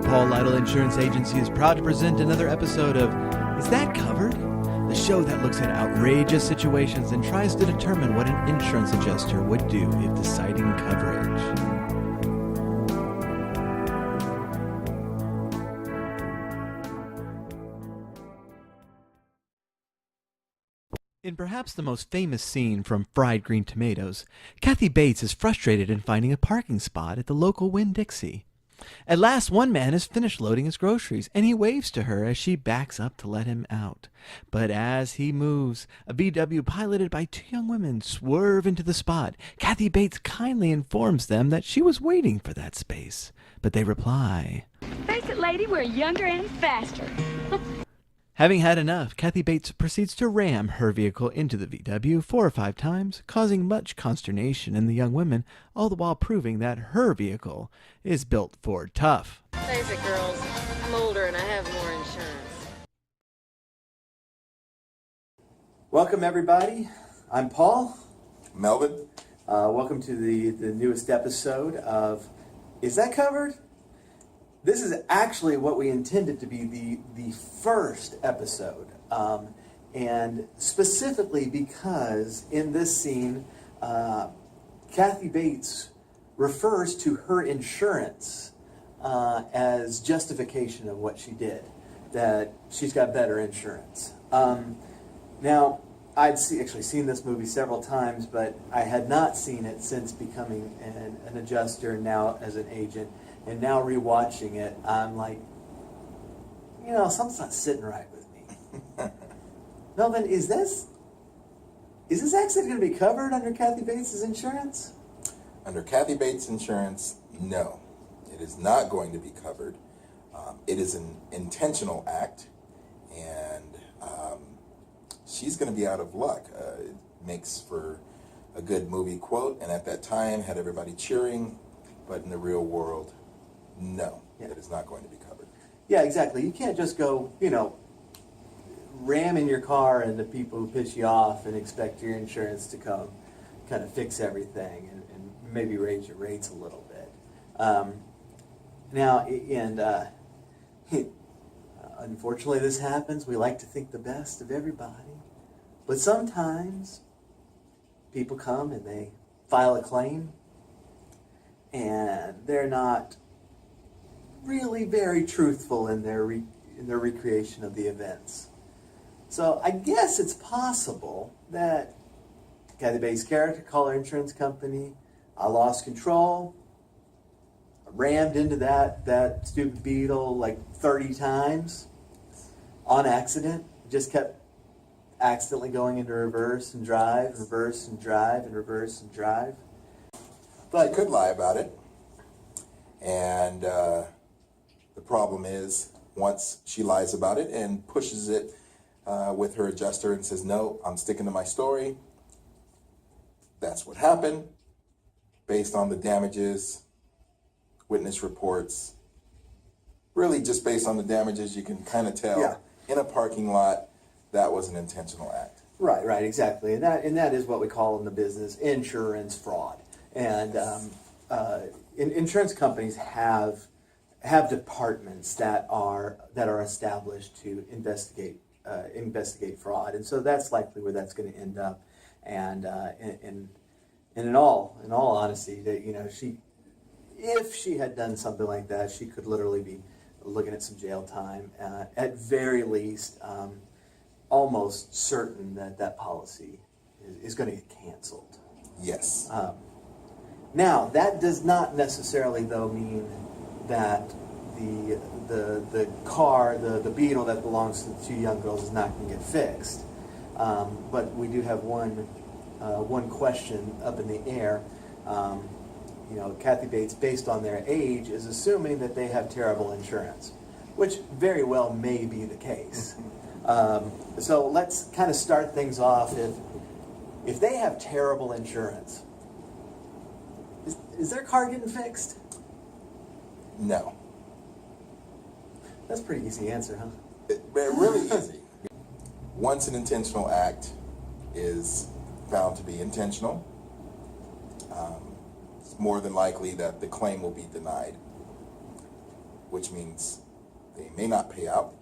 Paul Lytle Insurance Agency is proud to present another episode of Is That Covered? The show that looks at outrageous situations and tries to determine what an insurance adjuster would do if deciding coverage. In perhaps the most famous scene from Fried Green Tomatoes, Kathy Bates is frustrated in finding a parking spot at the local Winn-Dixie. At last, one man has finished loading his groceries, and he waves to her as she backs up to let him out. But as he moves, a VW piloted by two young women swerve into the spot. Kathy Bates kindly informs them that she was waiting for that space, but they reply, "Face it, lady, we're younger and faster." Having had enough, Kathy Bates proceeds to ram her vehicle into the VW 4 or 5 times, causing much consternation in the young women, all the while proving that her vehicle is built for tough. Face it, girls. I'm older and I have more insurance. Welcome, everybody. I'm Paul. Melvin. Welcome to the newest episode of Is That Covered? This is actually what we intended to be the first episode, and specifically because in this scene, Kathy Bates refers to her insurance as justification of what she did, that she's got better insurance. Now, I'd actually seen this movie several times, but I had not seen it since becoming an adjuster, now as an agent. And now rewatching it, I'm like, something's not sitting right with me. Melvin, is this actually going to be covered under Kathy Bates' insurance? Under Kathy Bates' insurance, no. It is not going to be covered. It is an intentional act, and she's going to be out of luck. It makes for a good movie quote, and at that time had everybody cheering, but in the real world, no, it is not going to be covered. Yeah, exactly. You can't just go, ram in your car into people who piss you off and expect your insurance to come kind of fix everything and maybe raise your rates a little bit. Unfortunately this happens. We like to think the best of everybody. But sometimes people come and they file a claim and they're not really very truthful in their recreation of the events. So I guess it's possible that Kathy Bates' character called her insurance company, I lost control, rammed into that stupid Beetle like 30 times on accident, just kept accidentally going into reverse and drive, reverse and drive, and reverse and drive. But she could lie about it, and the problem is, once she lies about it and pushes it with her adjuster and says, no, I'm sticking to my story, that's what happened, based on the damages, witness reports, really just based on the damages, you can kind of tell in a parking lot that was an intentional act. Right, exactly. And that is what we call in the business insurance fraud. And insurance companies have departments that are established to investigate fraud, and so that's likely where that's going to end up. And in all honesty, that if she had done something like that, she could literally be looking at some jail time. At very least, almost certain that policy is going to get canceled. Yes. Now, that does not necessarily, though, mean that the car, the Beetle that belongs to the two young girls is not going to get fixed. But we do have one question up in the air. Kathy Bates, based on their age, is assuming that they have terrible insurance, which very well may be the case. So let's kind of start things off. If they have terrible insurance, is their car getting fixed? No. That's a pretty easy answer, huh? Really easy. Once an intentional act is found to be intentional, it's more than likely that the claim will be denied. which means they may not pay out,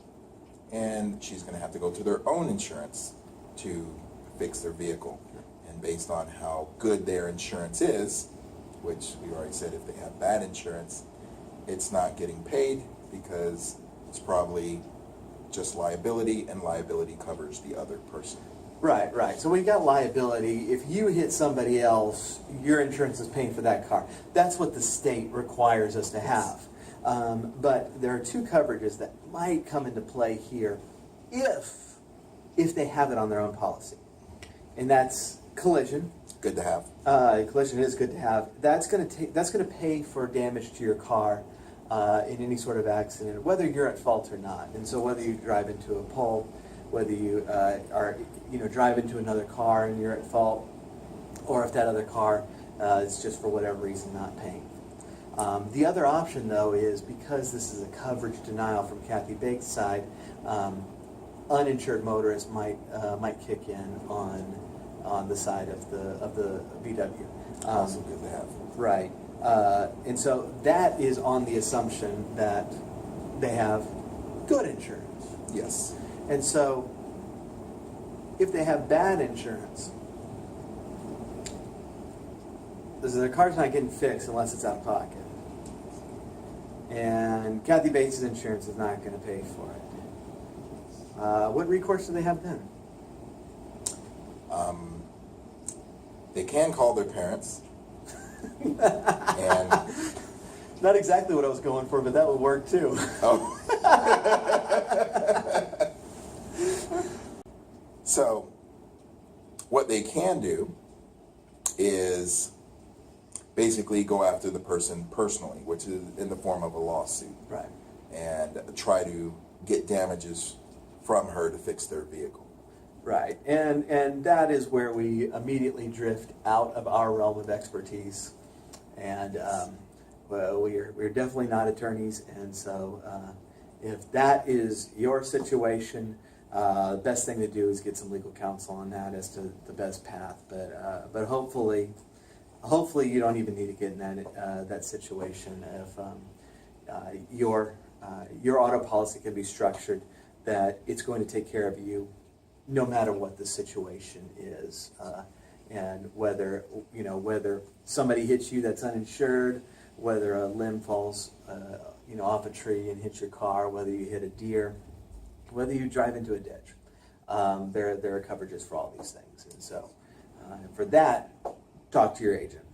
and she's going to have to go to their own insurance to fix their vehicle. And based on how good their insurance is, which we already said if they have bad insurance, it's not getting paid because it's probably just liability, and liability covers the other person. Right, right. So we got liability. If you hit somebody else, your insurance is paying for that car. That's what the state requires us to have. But there are two coverages that might come into play here if they have it on their own policy. And that's collision. Good to have. Collision is good to have. That's going to pay for damage to your car in any sort of accident, whether you're at fault or not. And so whether you drive into a pole, whether you drive into another car and you're at fault, or if that other car is just for whatever reason not paying. The other option, though, is because this is a coverage denial from Kathy Bates' side, uninsured motorists might kick in on the side of the VW. Also good to have. Right. And so that is on the assumption that they have good insurance. Yes. And so if they have bad insurance, their car's not getting fixed unless it's out of pocket. And Kathy Bates' insurance is not going to pay for it. What recourse do they have then? They can call their parents. And Not exactly what I was going for, but that would work too. oh. So what they can do is basically go after the person personally, which is in the form of a lawsuit. Right. And try to get damages from her to fix their vehicle. Right, and that is where we immediately drift out of our realm of expertise, and well, we're definitely not attorneys, and so if that is your situation, the best thing to do is get some legal counsel on that as to the best path. But hopefully you don't even need to get in that situation if your auto policy can be structured that it's going to take care of you no matter what the situation is, and whether somebody hits you that's uninsured, whether a limb falls off a tree and hits your car, whether you hit a deer, whether you drive into a ditch, there are coverages for all these things. And so for that, talk to your agent.